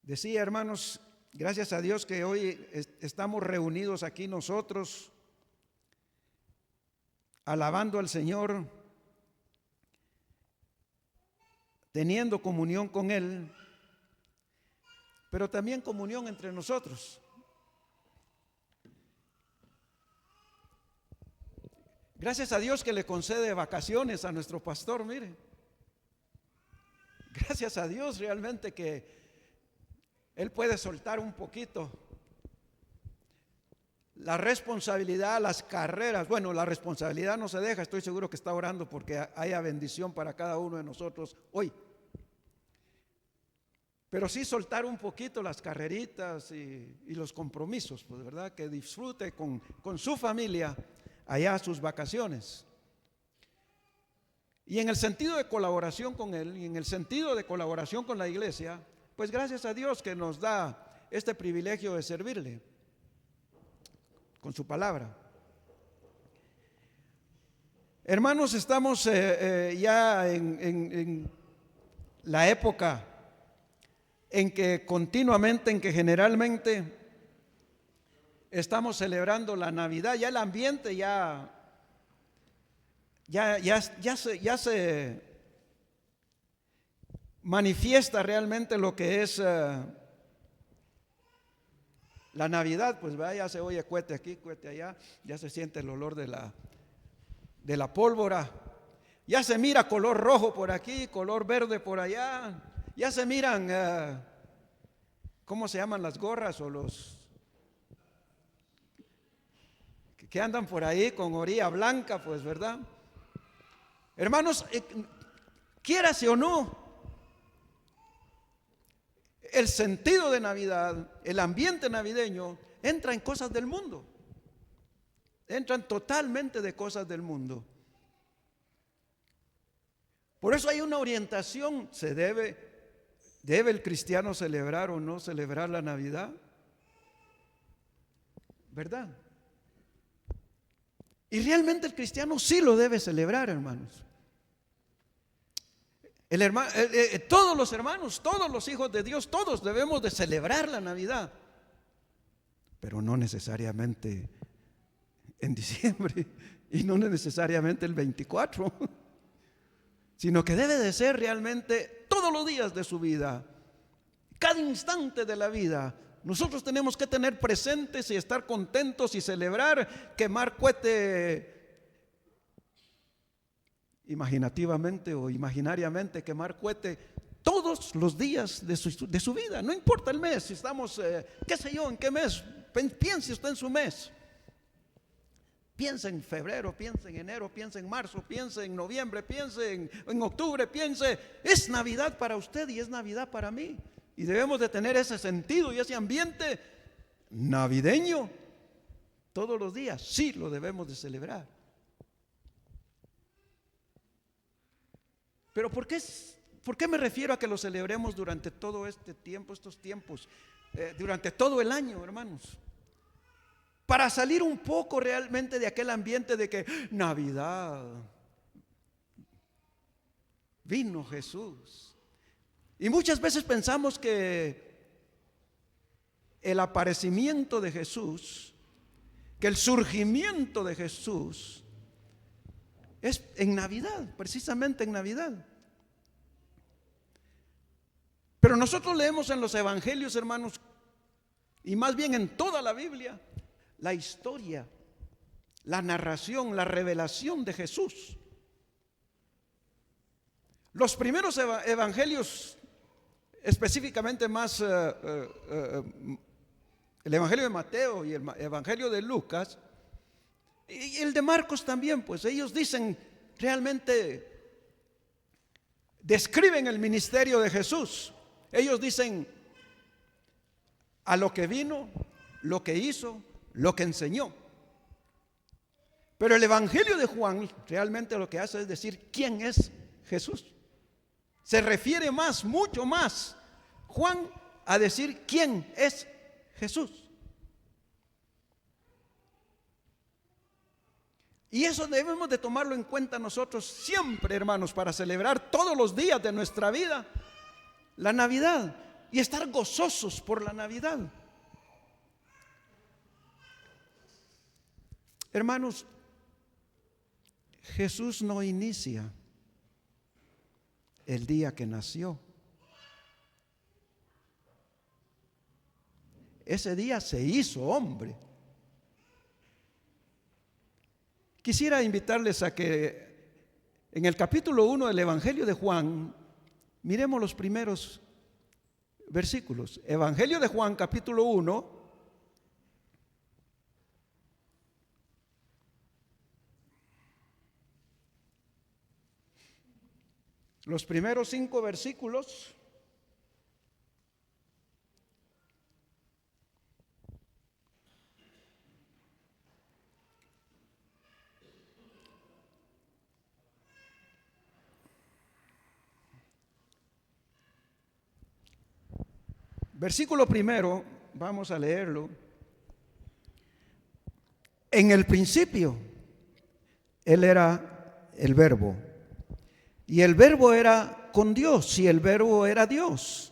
Decía, hermanos, gracias a Dios que hoy estamos reunidos aquí nosotros, alabando al Señor, teniendo comunión con Él, pero también comunión entre nosotros. Gracias a Dios que le concede vacaciones a nuestro pastor, mire. Gracias a Dios realmente que Él puede soltar un poquito la responsabilidad, las carreras. Bueno, la responsabilidad no se deja, estoy seguro que está orando porque haya bendición para cada uno de nosotros hoy. Pero sí soltar un poquito las carreritas y los compromisos, pues, ¿verdad? Que disfrute con su familia allá sus vacaciones. Y en el sentido de colaboración con Él y en el sentido de colaboración con la iglesia, pues gracias a Dios que nos da este privilegio de servirle con su palabra. Hermanos, estamos ya en la época en que continuamente, en que generalmente estamos celebrando la Navidad. Ya el ambiente ya se manifiesta realmente lo que es la Navidad. Pues ya se oye cohete aquí, cohete allá, ya se siente el olor de la pólvora, ya se mira color rojo por aquí, color verde por allá, ya se miran ¿cómo se llaman las gorras o los que andan por ahí con orilla blanca? Pues, ¿verdad? Hermanos, quiérase o no, el sentido de Navidad, el ambiente navideño entra en cosas del mundo, entran totalmente de cosas del mundo. Por eso hay una orientación. ¿Debe el cristiano celebrar o no celebrar la Navidad? ¿Verdad? Y realmente el cristiano sí lo debe celebrar, hermanos. Todos los hermanos, todos los hijos de Dios, todos debemos de celebrar la Navidad, pero no necesariamente en diciembre y no necesariamente el 24, sino que debe de ser realmente todos los días de su vida, cada instante de la vida. Nosotros tenemos que tener presentes y estar contentos y celebrar, quemar cohete imaginativamente o imaginariamente, quemar cohete todos los días de su vida. No importa el mes, si estamos, qué sé yo, en qué mes. Piense usted en su mes. Piense en febrero, piense en enero, piense en marzo, piense en noviembre, piense en octubre, piense. Es Navidad para usted y es Navidad para mí. Y debemos de tener ese sentido y ese ambiente navideño todos los días. Sí, lo debemos de celebrar. Pero ¿por qué me refiero a que lo celebremos durante todo este tiempo, estos tiempos, durante todo el año, hermanos? Para salir un poco realmente de aquel ambiente de que Navidad, vino Jesús. Y muchas veces pensamos que el aparecimiento de Jesús, que el surgimiento de Jesús es en Navidad, precisamente en Navidad. Pero nosotros leemos en los evangelios, hermanos, y más bien en toda la Biblia, la historia, la narración, la revelación de Jesús. Los primeros evangelios, específicamente más el evangelio de Mateo y el evangelio de Lucas y el de Marcos también, pues ellos dicen realmente, describen el ministerio de Jesús. Ellos dicen a lo que vino, lo que hizo, lo que enseñó. Pero el evangelio de Juan realmente lo que hace es decir quién es Jesús. Se refiere más, mucho más, Juan, a decir quién es Jesús. Y eso debemos de tomarlo en cuenta nosotros siempre, hermanos, para celebrar todos los días de nuestra vida la Navidad. y estar gozosos por la Navidad. Hermanos, Jesús no inicia el día que nació. Ese día se hizo hombre. Quisiera invitarles a que en el capítulo 1 del Evangelio de Juan, miremos los primeros versículos. Evangelio de Juan, capítulo 1. Los primeros 5 versículos. Versículo primero, vamos a leerlo. En el principio, Él era el Verbo, y el Verbo era con Dios, y el Verbo era Dios.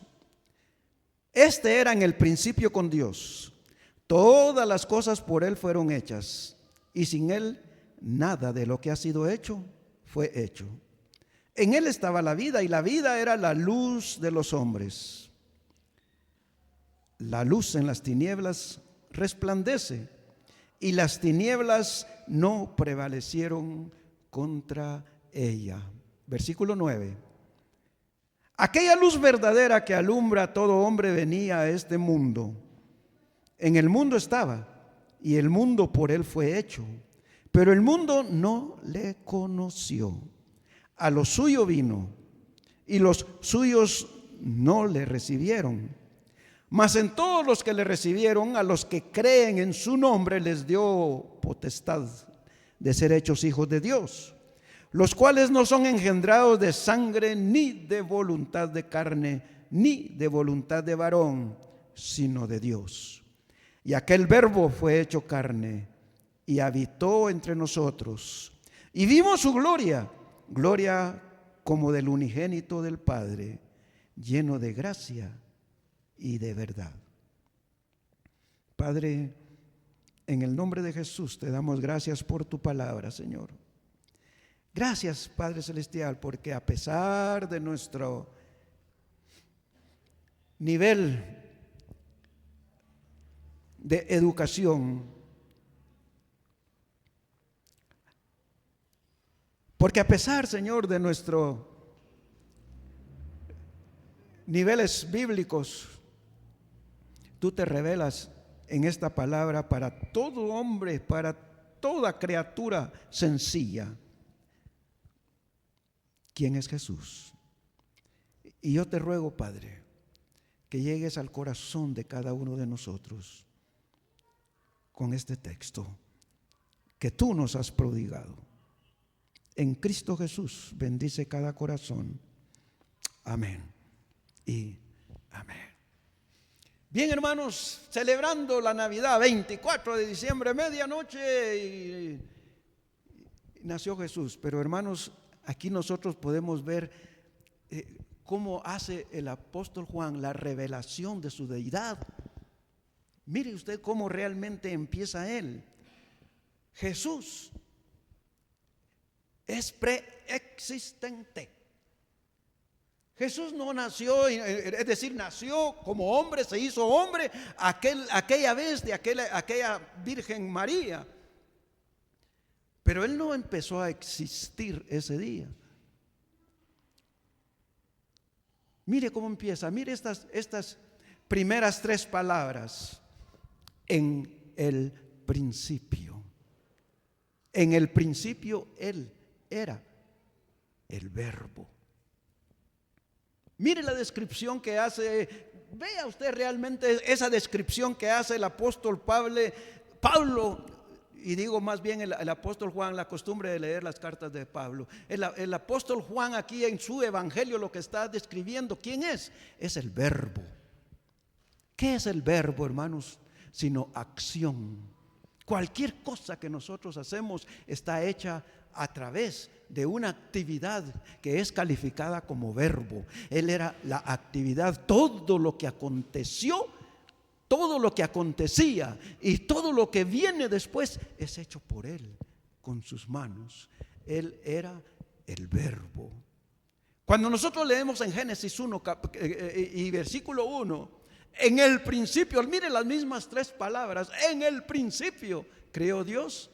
Este era en el principio con Dios. Todas las cosas por Él fueron hechas, y sin Él nada de lo que ha sido hecho fue hecho. En Él estaba la vida, y la vida era la luz de los hombres. La luz en las tinieblas resplandece, y las tinieblas no prevalecieron contra ella. Versículo 9. Aquella luz verdadera que alumbra a todo hombre venía a este mundo. En el mundo estaba, y el mundo por él fue hecho, pero el mundo no le conoció. A lo suyo vino, y los suyos no le recibieron. Mas en todos los que le recibieron, a los que creen en su nombre, les dio potestad de ser hechos hijos de Dios, los cuales no son engendrados de sangre, ni de voluntad de carne, ni de voluntad de varón, sino de Dios. Y aquel Verbo fue hecho carne y habitó entre nosotros, y vimos su gloria, gloria como del unigénito del Padre, lleno de gracia y de verdad. Padre, en el nombre de Jesús te damos gracias por tu palabra, Señor. Gracias, Padre Celestial, porque a pesar de nuestro nivel de educación, porque a pesar, Señor, de nuestros niveles bíblicos, tú te revelas en esta palabra para todo hombre, para toda criatura sencilla. ¿Quién es Jesús? Y yo te ruego, Padre, que llegues al corazón de cada uno de nosotros con este texto que tú nos has prodigado. En Cristo Jesús bendice cada corazón. Amén y amén. Bien, hermanos, celebrando la Navidad, 24 de diciembre, medianoche, y nació Jesús. Pero, hermanos, aquí nosotros podemos ver cómo hace el apóstol Juan la revelación de su deidad. Mire usted cómo realmente empieza él. Jesús es preexistente. Jesús no nació, es decir, nació como hombre, se hizo hombre aquella vez de aquella Virgen María. Pero Él no empezó a existir ese día. Mire cómo empieza, mire estas primeras 3 palabras. En el principio. En el principio Él era el Verbo. Mire la descripción que hace, vea usted realmente esa descripción que hace el apóstol Pablo, y digo más bien el apóstol Juan, la costumbre de leer las cartas de Pablo. El apóstol Juan aquí en su evangelio lo que está describiendo, ¿quién es? Es el Verbo. ¿Qué es el Verbo, hermanos? Sino acción. Cualquier cosa que nosotros hacemos está hecha a través de una actividad que es calificada como verbo. Él era la actividad, todo lo que aconteció, todo lo que acontecía y todo lo que viene después es hecho por Él, con sus manos. Él era el verbo. Cuando nosotros leemos en Génesis 1 y versículo 1, en el principio, mire las mismas tres palabras, en el principio creó Dios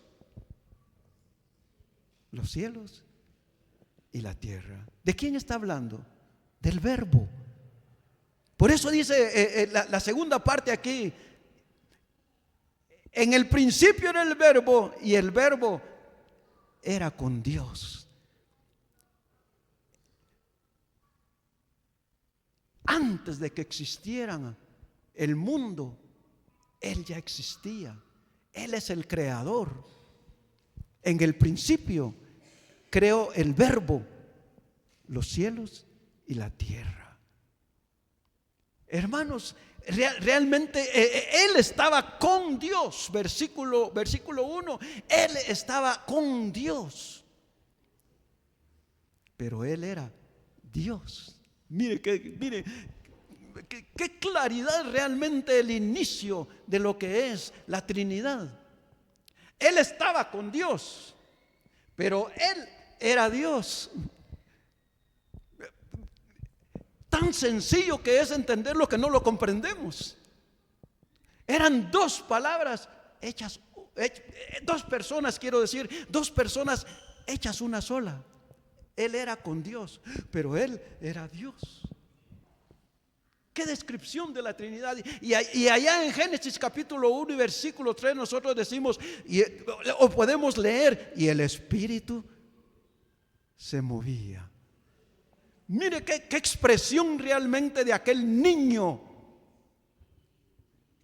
los cielos y la tierra. ¿De quién está hablando? Del verbo. Por eso dice la segunda parte aquí, en el principio era el verbo y el verbo era con Dios. Antes de que existieran el mundo, Él ya existía. Él es el creador. En el principio creó el verbo, los cielos y la tierra. Hermanos, realmente Él estaba con Dios. Versículo 1, Él estaba con Dios. Pero Él era Dios. Mire qué claridad realmente el inicio de lo que es la Trinidad. Él estaba con Dios, pero Él era Dios. Tan sencillo que es entenderlo que no lo comprendemos. Eran dos palabras hechas, dos personas, quiero decir, dos personas hechas una sola. Él era con Dios, pero Él era Dios. Qué descripción de la Trinidad. Y allá en Génesis capítulo 1 y versículo 3 nosotros decimos, o podemos leer, y el Espíritu se movía. Mire qué expresión realmente de aquel niño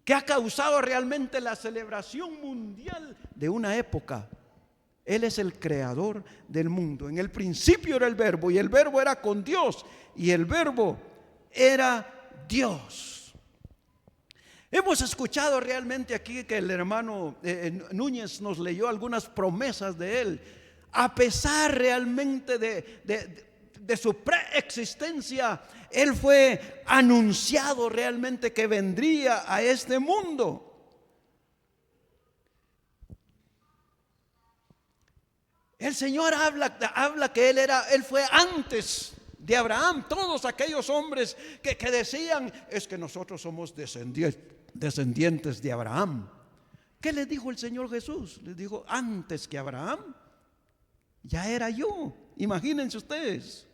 que ha causado realmente la celebración mundial de una época. Él es el creador del mundo. En el principio era el verbo y el verbo era con Dios y el verbo era Dios. Hemos escuchado realmente aquí que el hermano Núñez nos leyó algunas promesas de él. A pesar realmente de su preexistencia, él fue anunciado realmente que vendría a este mundo. El Señor habla que él fue antes de Abraham. Todos aquellos hombres que decían, es que nosotros somos descendientes de Abraham. ¿Qué les dijo el Señor Jesús? Les dijo, antes que Abraham, ya era yo. Imagínense ustedes.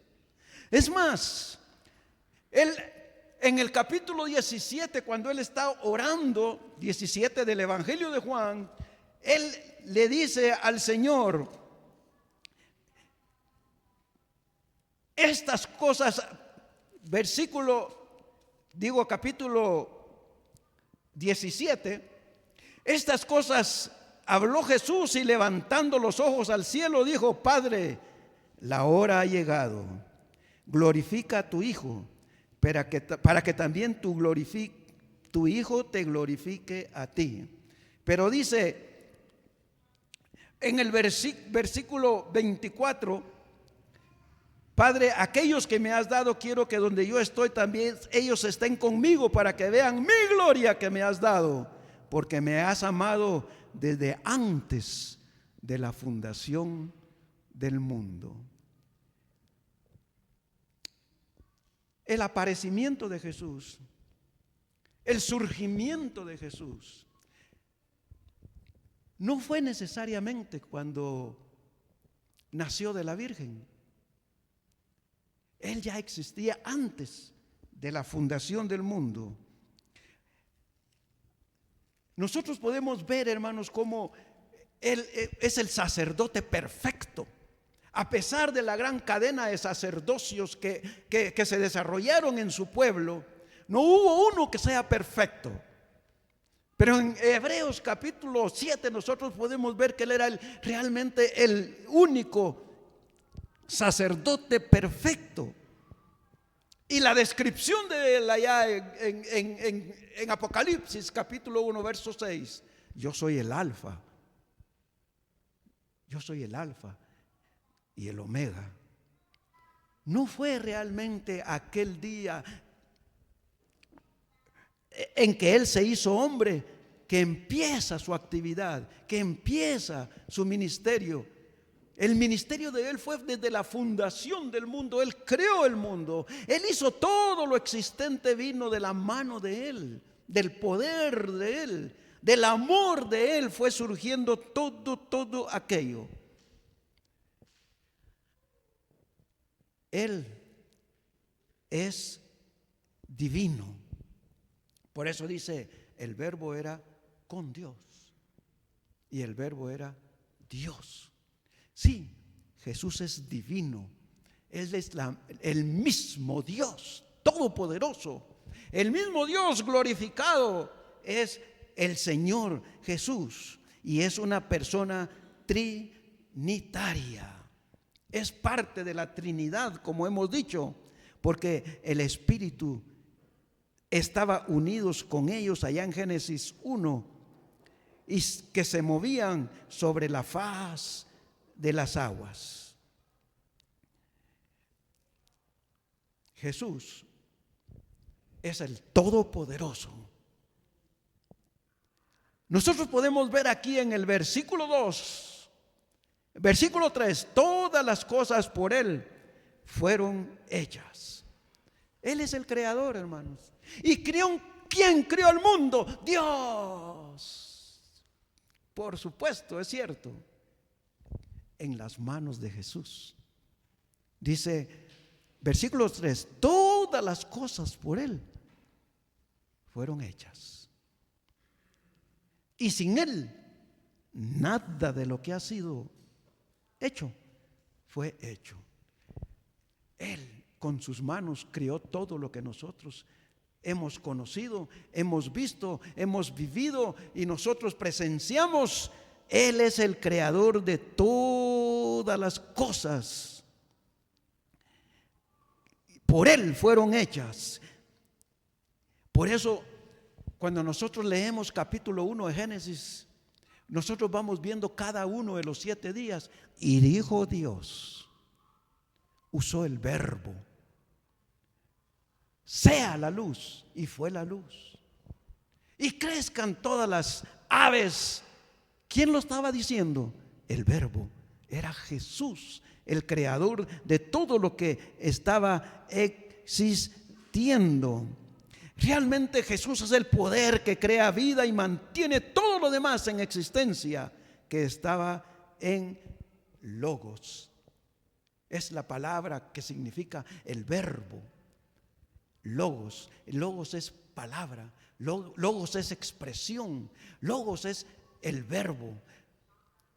Es más, él en el capítulo 17, cuando él está orando, 17 del Evangelio de Juan, él le dice al Señor, estas cosas, capítulo 17, estas cosas habló Jesús y levantando los ojos al cielo dijo, Padre, la hora ha llegado, glorifica a tu Hijo, para que también tu Hijo te glorifique a ti. Pero dice en el versículo 24, Padre, aquellos que me has dado, quiero que donde yo estoy también ellos estén conmigo para que vean mi gloria que me has dado, porque me has amado desde antes de la fundación del mundo. El aparecimiento de Jesús, el surgimiento de Jesús, no fue necesariamente cuando nació de la Virgen. Él ya existía antes de la fundación del mundo. Nosotros podemos ver, hermanos, cómo Él es el sacerdote perfecto. A pesar de la gran cadena de sacerdocios que se desarrollaron en su pueblo, no hubo uno que sea perfecto. Pero en Hebreos capítulo 7 nosotros podemos ver que Él era realmente el único sacerdote perfecto. Y la descripción de él allá en Apocalipsis capítulo 1 verso 6, yo soy el alfa, y el Omega. No fue realmente aquel día en que Él se hizo hombre que empieza su actividad, que empieza su ministerio. El ministerio de Él fue desde la fundación del mundo. Él creó el mundo. Él hizo todo lo existente, vino de la mano de Él, del poder de Él, del amor de Él fue surgiendo todo aquello. Él es divino. Por eso dice, el verbo era con Dios y el verbo era Dios. Sí, Jesús es divino. Él es el mismo Dios todopoderoso. El mismo Dios glorificado es el Señor Jesús. Y es una persona trinitaria. Es parte de la Trinidad, como hemos dicho, porque el Espíritu estaba unidos con ellos allá en Génesis 1 y que se movían sobre la faz de las aguas. Jesús es el Todopoderoso. Nosotros podemos ver aquí en el versículo 2, versículo 3, todas las cosas por Él fueron hechas. Él es el creador, hermanos. ¿Y quién creó el mundo? Dios. Por supuesto, es cierto. En las manos de Jesús. Dice, versículo 3, todas las cosas por Él fueron hechas. Y sin Él, nada de lo que ha sido hecho fue hecho. Él con sus manos creó todo lo que nosotros hemos conocido, hemos visto, hemos vivido y nosotros presenciamos. Él es el creador de todas las cosas. Por Él fueron hechas. Por eso, cuando nosotros leemos capítulo 1 de Génesis, nosotros vamos viendo cada uno de los 7 días. Y dijo Dios, usó el verbo, sea la luz, y fue la luz. Y crezcan todas las aves. ¿Quién lo estaba diciendo? El verbo. Era Jesús, el creador de todo lo que estaba existiendo. Realmente Jesús es el poder que crea vida y mantiene todo lo demás en existencia, que estaba en Logos. Es la palabra que significa el verbo. Logos. Logos es palabra. Logos es expresión. Logos es el verbo.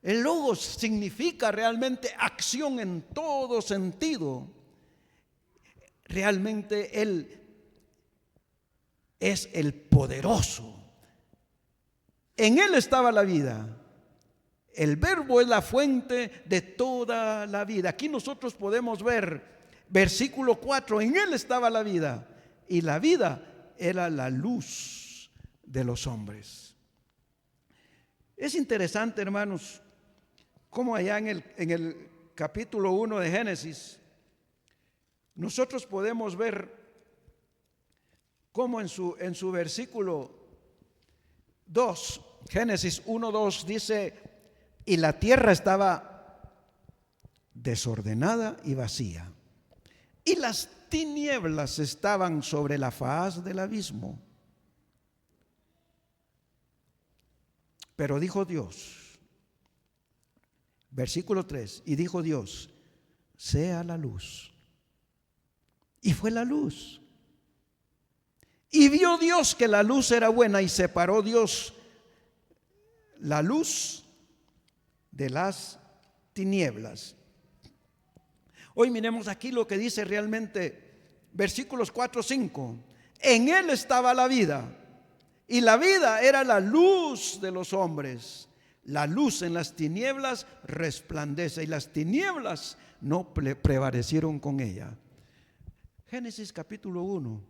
El logos significa realmente acción en todo sentido. Realmente Él es el poderoso. En Él estaba la vida. El verbo es la fuente de toda la vida. Aquí nosotros podemos ver versículo 4, en Él estaba la vida y la vida era la luz de los hombres. Es interesante, hermanos, cómo allá en el capítulo 1 de Génesis nosotros podemos ver cómo en su versículo 2, Génesis 1:2 dice, y la tierra estaba desordenada y vacía, y las tinieblas estaban sobre la faz del abismo. Pero dijo Dios, versículo 3, y dijo Dios, sea la luz. Y fue la luz. Y vio Dios que la luz era buena, y separó Dios la luz de las tinieblas. Hoy miremos aquí lo que dice realmente versículos 4, 5. En Él estaba la vida, y la vida era la luz de los hombres. La luz en las tinieblas resplandece, y las tinieblas no prevalecieron con ella. Génesis capítulo 1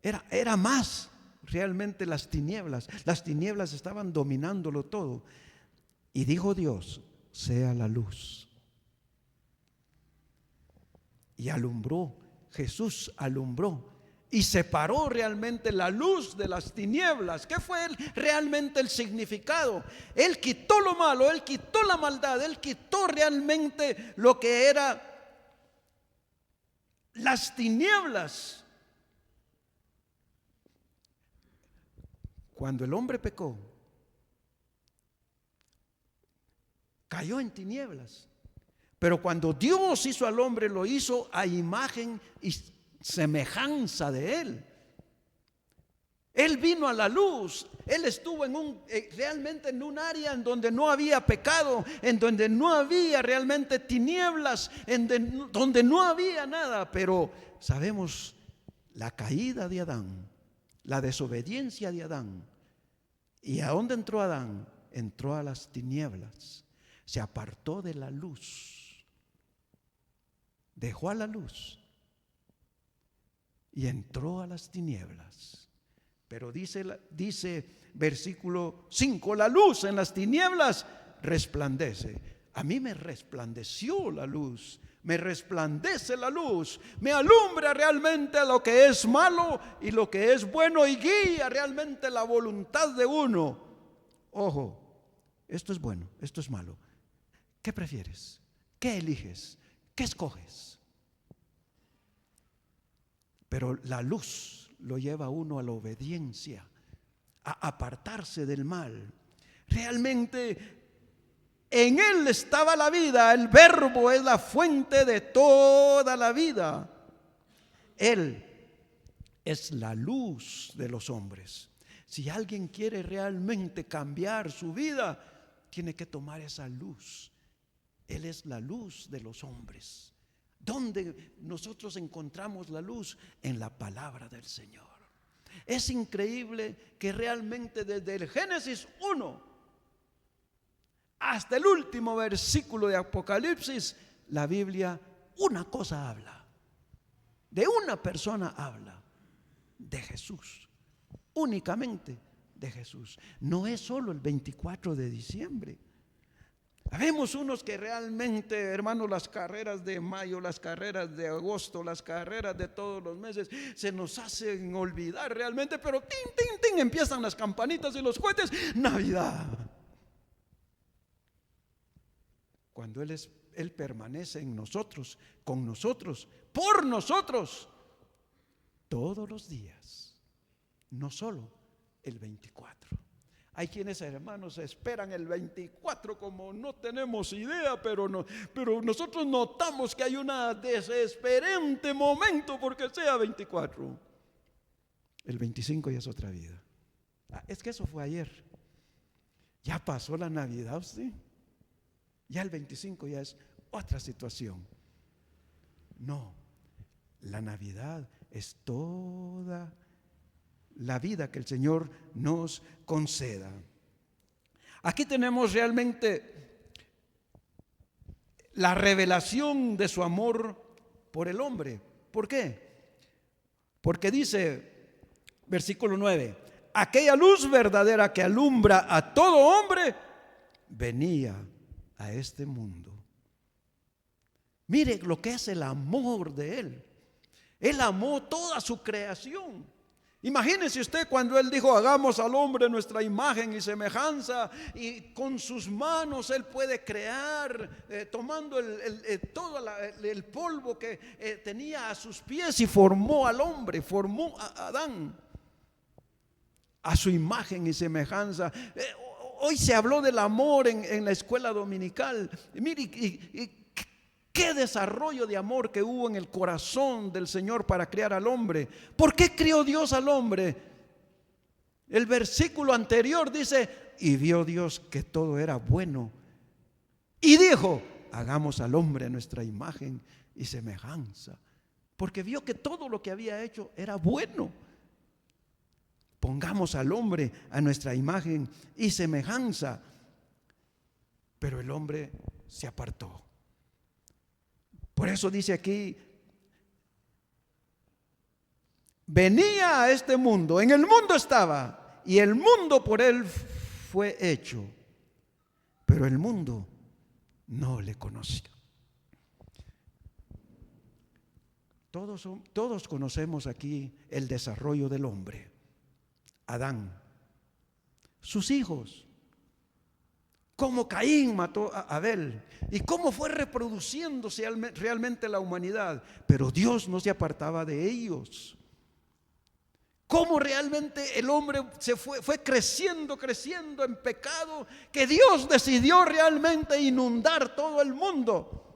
era más realmente las tinieblas. Las tinieblas estaban dominándolo todo. Y dijo Dios, sea la luz. y alumbró. Jesús alumbró y separó realmente la luz de las tinieblas. ¿Qué fue realmente el significado? Él quitó lo malo, Él quitó la maldad, Él quitó realmente lo que era las tinieblas. Cuando el hombre pecó, cayó en tinieblas. Pero cuando Dios hizo al hombre, lo hizo a imagen y semejanza de Él. Él vino a la luz. Él estuvo realmente en un área en donde no había pecado, en donde no había realmente tinieblas, donde no había nada. Pero sabemos la caída de Adán, la desobediencia de Adán. ¿Y a dónde entró Adán? Entró a las tinieblas. Se apartó de la luz. Dejó a la luz y entró a las tinieblas. Pero dice versículo 5, la luz en las tinieblas resplandece. A mí me resplandeció la luz, me resplandece la luz, me alumbra realmente lo que es malo y lo que es bueno y guía realmente la voluntad de uno. Ojo, esto es bueno, esto es malo. ¿Qué prefieres? ¿Qué eliges? ¿Qué escoges? Pero la luz lo lleva a uno a la obediencia, a apartarse del mal. Realmente en Él estaba la vida, el Verbo es la fuente de toda la vida. Él es la luz de los hombres. Si alguien quiere realmente cambiar su vida, tiene que tomar esa luz. Él es la luz de los hombres. ¿Dónde nosotros encontramos la luz? En la palabra del Señor. Es increíble que realmente desde el Génesis 1 hasta el último versículo de Apocalipsis, la Biblia una cosa habla. De una persona habla. De Jesús. Únicamente de Jesús. No es solo el 24 de diciembre. Habemos unos que realmente, hermanos, las carreras de mayo, las carreras de agosto, las carreras de todos los meses, se nos hacen olvidar realmente, pero tin, tin, tin, empiezan las campanitas y los cohetes. Navidad. Cuando Él permanece en nosotros, con nosotros, por nosotros, todos los días, no solo el 24. Hay quienes, hermanos, esperan el 24 como no tenemos idea, pero nosotros notamos que hay una desesperante momento porque sea 24. El 25 ya es otra vida. Es que eso fue ayer. Ya pasó la Navidad, ¿sí? Ya el 25 ya es otra situación. No, la Navidad es toda la vida que el Señor nos conceda. Aquí tenemos realmente la revelación de su amor por el hombre. ¿Por qué? Porque dice, versículo 9, aquella luz verdadera que alumbra a todo hombre venía a este mundo. Mire lo que es el amor de Él. Él amó toda su creación. Imagínese usted cuando Él dijo, hagamos al hombre nuestra imagen y semejanza, y con sus manos Él puede crear, tomando todo el polvo que tenía a sus pies, y formó al hombre, formó a Adán a su imagen y semejanza. Hoy se habló del amor en la escuela dominical. Mire, qué desarrollo de amor que hubo en el corazón del Señor para crear al hombre. ¿Por qué crió Dios al hombre? El versículo anterior dice, y vio Dios que todo era bueno, y dijo, hagamos al hombre a nuestra imagen y semejanza. Porque vio que todo lo que había hecho era bueno. Pongamos al hombre a nuestra imagen y semejanza. Pero el hombre se apartó. Por eso dice aquí, venía a este mundo, en el mundo estaba, y el mundo por Él fue hecho, pero el mundo no le conoció. Todos conocemos aquí el desarrollo del hombre. Adán, sus hijos, cómo Caín mató a Abel y cómo fue reproduciéndose realmente la humanidad, pero Dios no se apartaba de ellos. Cómo realmente el hombre fue creciendo en pecado, que Dios decidió realmente inundar todo el mundo.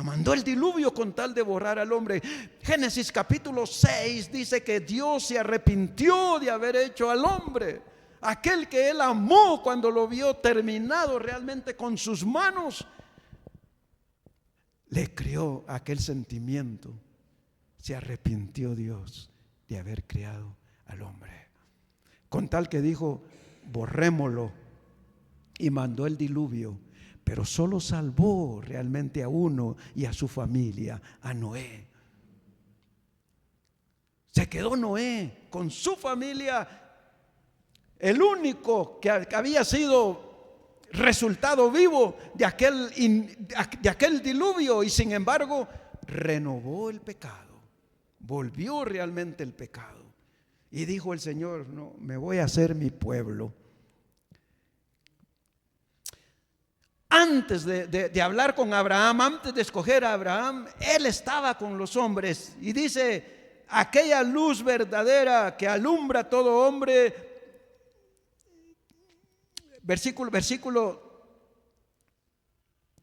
Mandó el diluvio con tal de borrar al hombre. Génesis capítulo 6 dice que Dios se arrepintió de haber hecho al hombre. Aquel que él amó cuando lo vio terminado realmente con sus manos, le creó aquel sentimiento. Se arrepintió Dios de haber creado al hombre. Con tal que dijo, borrémoslo, y mandó el diluvio. Pero solo salvó realmente a uno y a su familia, a Noé. Se quedó Noé con su familia, el único que había sido resultado vivo de aquel diluvio, y sin embargo renovó el pecado, volvió realmente el pecado. Y dijo el Señor, no, me voy a hacer mi pueblo. Antes de hablar con Abraham, antes de escoger a Abraham, él estaba con los hombres. Y dice, aquella luz verdadera que alumbra a todo hombre, versículo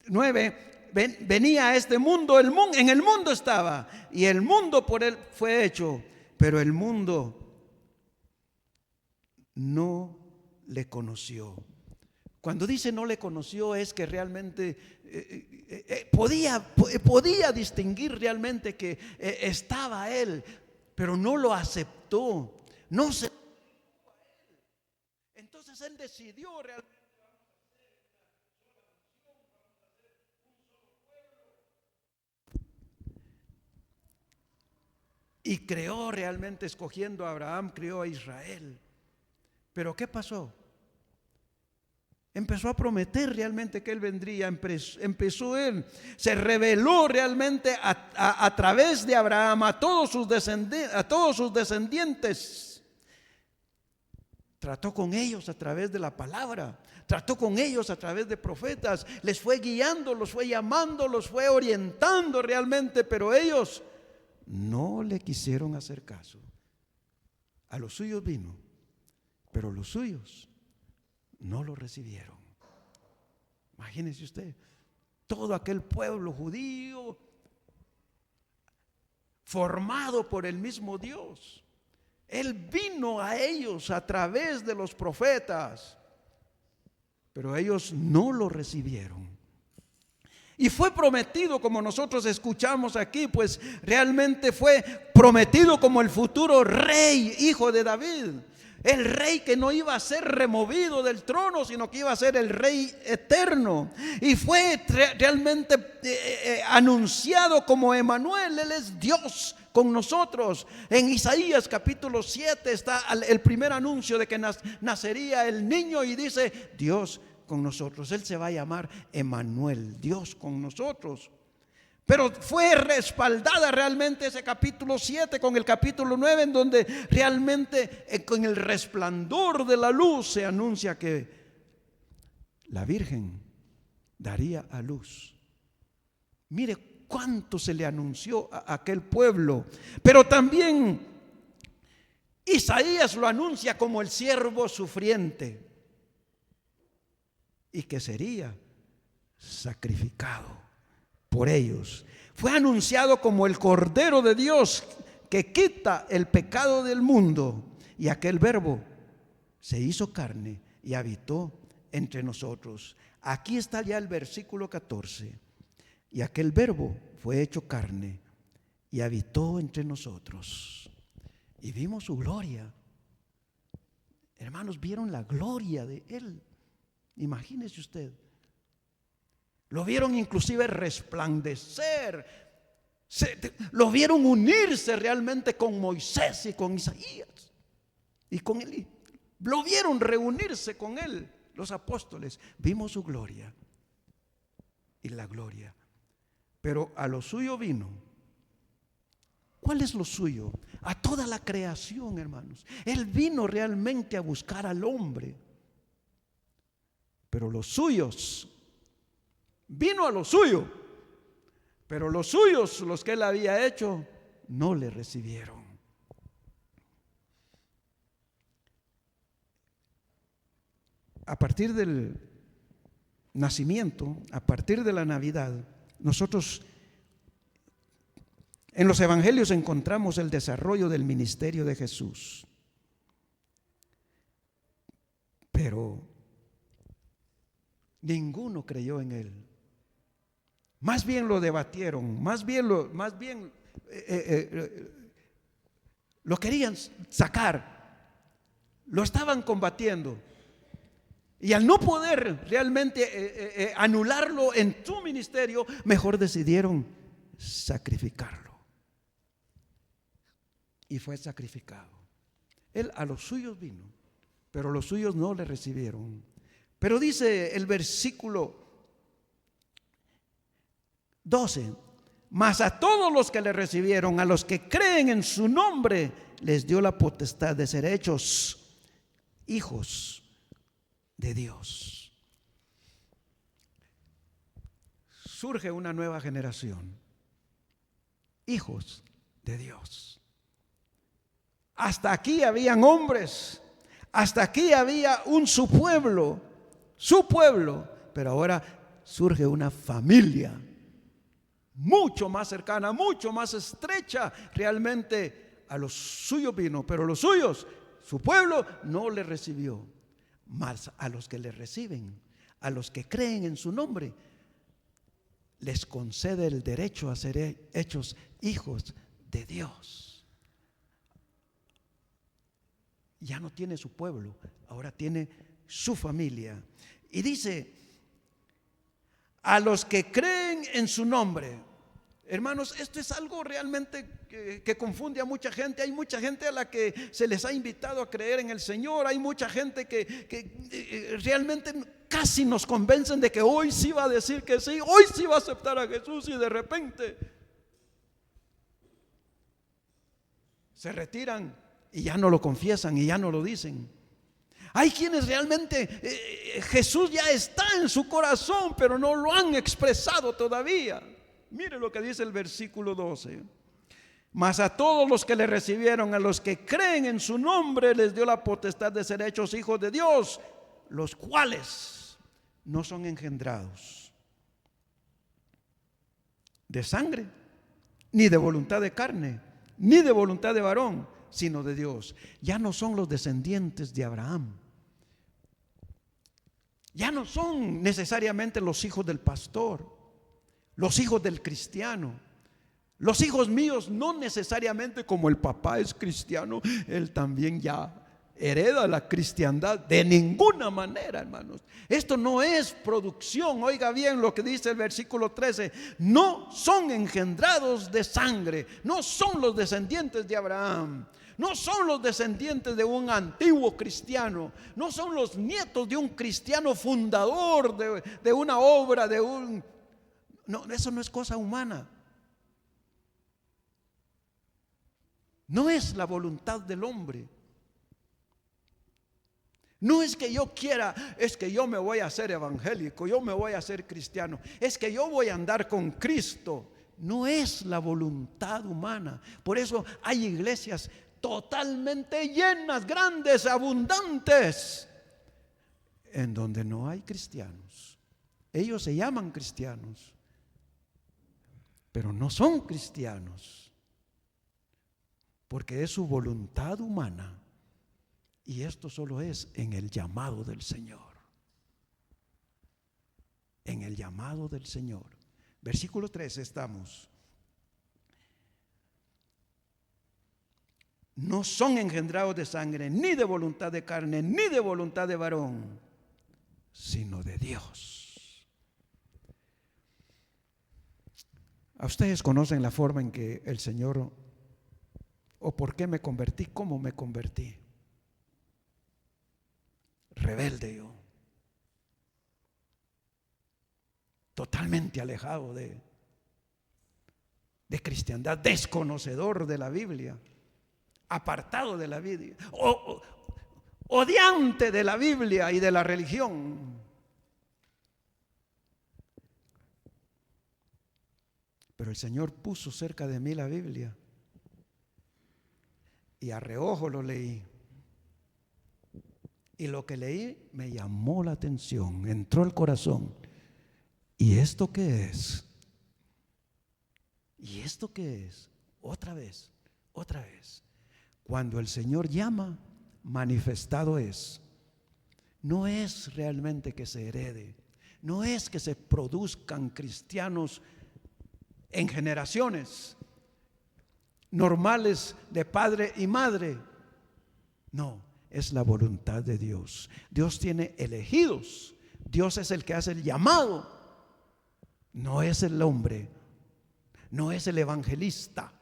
9, venía a este mundo, en el mundo estaba, y el mundo por él fue hecho, pero el mundo no le conoció. Cuando dice no le conoció, es que realmente podía distinguir realmente que estaba él, pero no lo aceptó. Entonces él decidió realmente. Y creó realmente, escogiendo a Abraham, creó a Israel. Pero ¿qué pasó? Empezó a prometer realmente que él vendría. Empezó él, se reveló realmente a través de Abraham a todos sus descendientes. Trató con ellos a través de la palabra, trató con ellos a través de profetas, les fue guiando, los fue llamando, los fue orientando realmente, pero ellos no le quisieron hacer caso. A los suyos vino, pero los suyos no lo recibieron. Imagínese usted, todo aquel pueblo judío formado por el mismo Dios. Él vino a ellos a través de los profetas, pero ellos no lo recibieron. Y fue prometido, como nosotros escuchamos aquí, pues realmente fue prometido como el futuro rey, hijo de David. El rey que no iba a ser removido del trono, sino que iba a ser el rey eterno. Y fue realmente anunciado como Emmanuel. Él es Dios con nosotros. En Isaías capítulo 7 está el primer anuncio de que nacería el niño, y dice Dios con nosotros. Él se va a llamar Emmanuel, Dios con nosotros. Pero fue respaldada realmente ese capítulo 7 con el capítulo 9, en donde realmente con el resplandor de la luz se anuncia que la Virgen daría a luz. Mire cuánto se le anunció a aquel pueblo. Pero también Isaías lo anuncia como el siervo sufriente y que sería sacrificado por ellos. Fue anunciado como el Cordero de Dios que quita el pecado del mundo. Y aquel Verbo se hizo carne y habitó entre nosotros. Aquí está ya el versículo 14. Y aquel Verbo fue hecho carne y habitó entre nosotros. Y vimos su gloria. Hermanos, vieron la gloria de Él. Imagínese usted. Lo vieron inclusive resplandecer. Lo vieron unirse realmente con Moisés y con Isaías. Y con él. Lo vieron reunirse con él, los apóstoles. Vimos su gloria. Y la gloria. Pero a lo suyo vino. ¿Cuál es lo suyo? A toda la creación, hermanos. Él vino realmente a buscar al hombre. Pero los suyos, vino a lo suyo, pero los suyos, los que él había hecho, no le recibieron. A partir del nacimiento, a partir de la Navidad, nosotros en los evangelios encontramos el desarrollo del ministerio de Jesús. Pero ninguno creyó en él. Más bien lo debatieron, más bien lo querían sacar, lo estaban combatiendo. Y al no poder realmente anularlo en su ministerio, mejor decidieron sacrificarlo. Y fue sacrificado. Él a los suyos vino, pero los suyos no le recibieron. Pero dice el versículo 12: mas a todos los que le recibieron, a los que creen en su nombre, les dio la potestad de ser hechos hijos de Dios. Surge una nueva generación, hijos de Dios. Hasta aquí habían hombres, hasta aquí había su pueblo, pero ahora surge una familia mucho más cercana, mucho más estrecha. Realmente a los suyos vino, pero los suyos, su pueblo, no le recibió. Mas a los que le reciben, a los que creen en su nombre, les concede el derecho a ser hechos hijos de Dios. Ya no tiene su pueblo, ahora tiene su familia. Y dice, a los que creen en su nombre. Hermanos, esto es algo realmente que confunde a mucha gente. Hay mucha gente a la que se les ha invitado a creer en el Señor. Hay mucha gente que realmente casi nos convencen de que hoy sí va a decir que sí, hoy sí va a aceptar a Jesús, y de repente se retiran y ya no lo confiesan y ya no lo dicen. Hay quienes realmente Jesús ya está en su corazón, pero no lo han expresado todavía. Mire lo que dice el versículo 12: mas a todos los que le recibieron, a los que creen en su nombre, les dio la potestad de ser hechos hijos de Dios, los cuales no son engendrados de sangre, ni de voluntad de carne, ni de voluntad de varón, sino de Dios. Ya no son los descendientes de Abraham. Ya no son necesariamente los hijos del pastor, los hijos del cristiano. Los hijos míos no necesariamente, como el papá es cristiano, él también ya hereda la cristiandad. De ninguna manera, hermanos. Esto no es producción. Oiga bien lo que dice el versículo 13: no son engendrados de sangre, no son los descendientes de Abraham, no son los descendientes de un antiguo cristiano, no son los nietos de un cristiano fundador de una obra, no, eso no es cosa humana. No es la voluntad del hombre. No es que yo quiera, es que yo me voy a hacer evangélico, yo me voy a hacer cristiano, es que yo voy a andar con Cristo. No es la voluntad humana. Por eso hay iglesias totalmente llenas, grandes, abundantes, en donde no hay cristianos. Ellos se llaman cristianos, pero no son cristianos, porque es su voluntad humana. Y esto solo es en el llamado del Señor. En el llamado del Señor. Versículo 13 estamos. No son engendrados de sangre, ni de voluntad de carne, ni de voluntad de varón, sino de Dios. A ustedes conocen la forma en que el Señor, o por qué me convertí, cómo me convertí. Rebelde yo, totalmente alejado de de cristiandad, desconocedor de la Biblia, apartado de la Biblia, odiante de la Biblia y de la religión. Pero el Señor puso cerca de mí la Biblia y a reojo lo leí. Y lo que leí me llamó la atención, entró al corazón. ¿Y esto qué es? ¿Y esto qué es? Otra vez, otra vez. Cuando el Señor llama, manifestado es. No es realmente que se herede, no es que se produzcan cristianos en generaciones normales de padre y madre. No, es la voluntad de Dios. Dios tiene elegidos. Dios es el que hace el llamado. No es el hombre, no es el evangelista.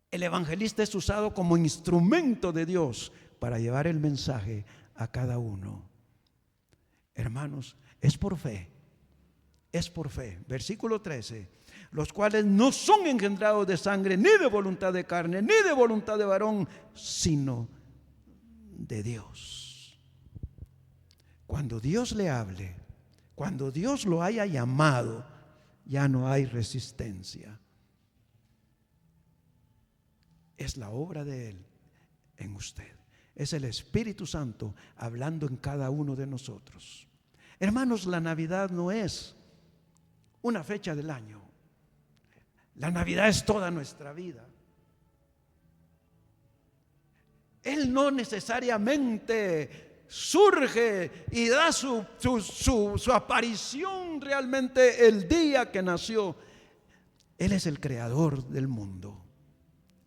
El evangelista es usado como instrumento de Dios para llevar el mensaje a cada uno. Hermanos, es por fe. Es por fe. Versículo 13. Los cuales no son engendrados de sangre, ni de voluntad de carne, ni de voluntad de varón, sino de Dios. Cuando Dios le hable, cuando Dios lo haya llamado, ya no hay resistencia. Es la obra de Él en usted. Es el Espíritu Santo hablando en cada uno de nosotros. Hermanos, la Navidad no es una fecha del año. La Navidad es toda nuestra vida. Él no necesariamente surge y da su aparición realmente el día que nació. Él es el creador del mundo.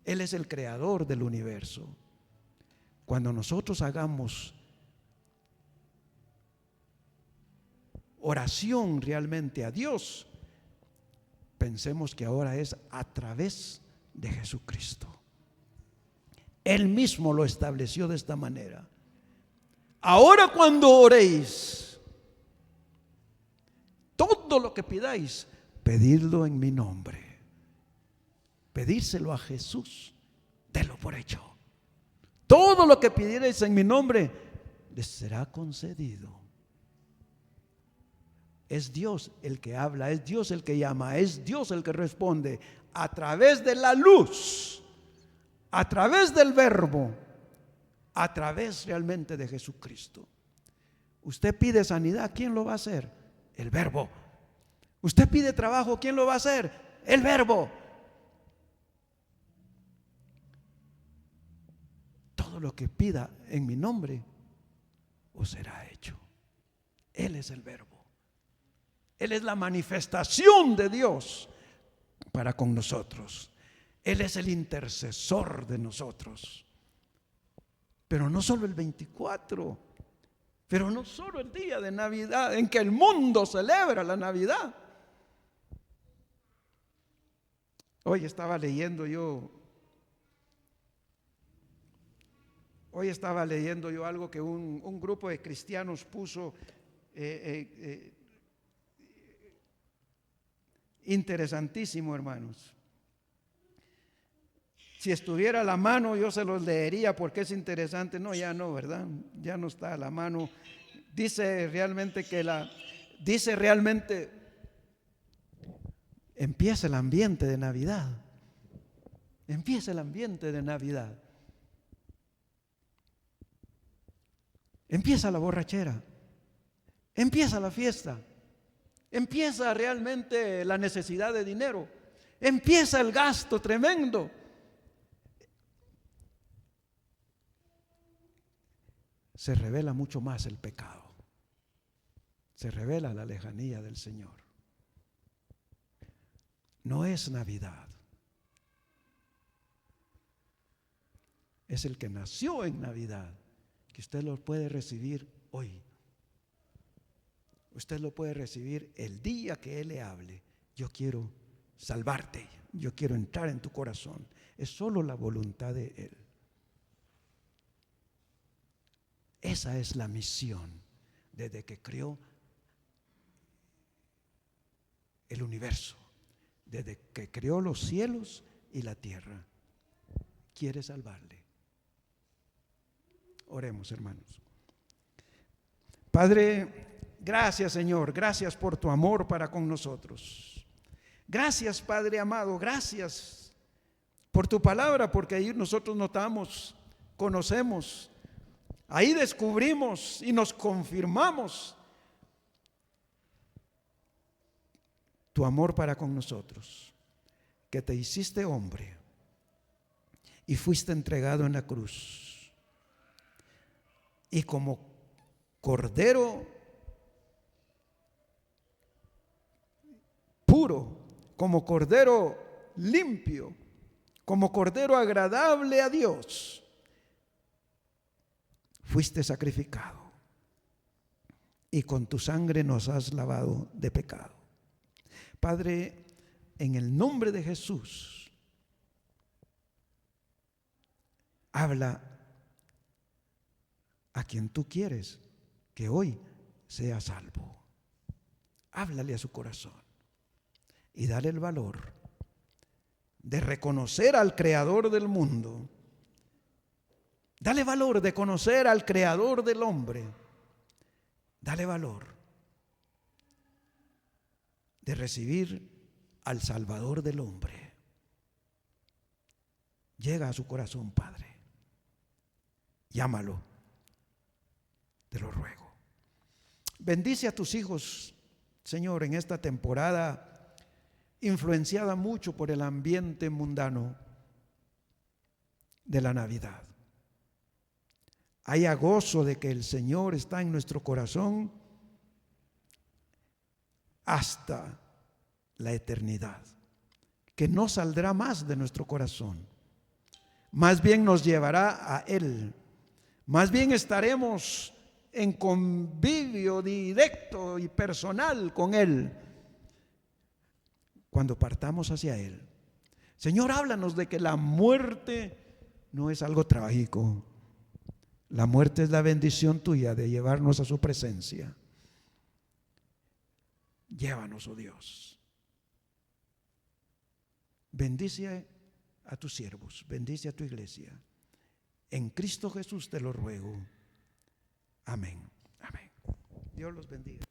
Él es el creador del universo. Cuando nosotros hagamos oración realmente a Dios, pensemos que ahora es a través de Jesucristo. Él mismo lo estableció de esta manera. Ahora cuando oréis, todo lo que pidáis, pedidlo en mi nombre. Pedírselo a Jesús, délo por hecho. Todo lo que pidierais en mi nombre, les será concedido. Es Dios el que habla, es Dios el que llama, es Dios el que responde a través de la luz, a través del verbo, a través realmente de Jesucristo. Usted pide sanidad, ¿quién lo va a hacer? El verbo. Usted pide trabajo, ¿quién lo va a hacer? El verbo. Todo lo que pida en mi nombre os será hecho. Él es el verbo. Él es la manifestación de Dios para con nosotros. Él es el intercesor de nosotros. Pero no solo el 24, pero no solo el día de Navidad en que el mundo celebra la Navidad. Hoy estaba leyendo yo algo que un grupo de cristianos puso interesantísimo, hermanos. Si estuviera a la mano yo se los leería porque es interesante. No, ya no, ¿verdad? Ya no está a la mano. Dice realmente empieza el ambiente de Navidad. Empieza el ambiente de Navidad. Empieza la borrachera. Empieza la fiesta. Empieza realmente la necesidad de dinero. Empieza el gasto tremendo. Se revela mucho más el pecado. Se revela la lejanía del Señor. No es Navidad. Es el que nació en Navidad, que usted lo puede recibir hoy. Usted lo puede recibir el día que Él le hable. Yo quiero salvarte, yo quiero entrar en tu corazón. Es solo la voluntad de Él. Esa es la misión desde que creó el universo, desde que creó los cielos y la tierra, quiere salvarle. Oremos, hermanos. Padre, gracias, Señor, gracias por tu amor para con nosotros. Gracias, Padre amado, gracias por tu palabra, porque ahí nosotros notamos, conocemos, ahí descubrimos y nos confirmamos tu amor para con nosotros, que te hiciste hombre y fuiste entregado en la cruz, y como cordero puro, como cordero limpio, como cordero agradable a Dios, fuiste sacrificado y con tu sangre nos has lavado de pecado. Padre, en el nombre de Jesús, habla a quien tú quieres que hoy sea salvo. Háblale a su corazón y dale el valor de reconocer al Creador del mundo. Dale valor de conocer al Creador del hombre. Dale valor de recibir al Salvador del hombre. Llega a su corazón, Padre. Llámalo, te lo ruego. Bendice a tus hijos, Señor, en esta temporada influenciada mucho por el ambiente mundano de la Navidad. Haya gozo de que el Señor está en nuestro corazón hasta la eternidad, que no saldrá más de nuestro corazón, más bien nos llevará a Él, más bien estaremos en convivio directo y personal con Él cuando partamos hacia Él. Señor, háblanos de que la muerte no es algo trágico. La muerte es la bendición tuya de llevarnos a su presencia. Llévanos, oh Dios. Bendice a tus siervos, bendice a tu iglesia. En Cristo Jesús te lo ruego. Amén. Amén. Dios los bendiga.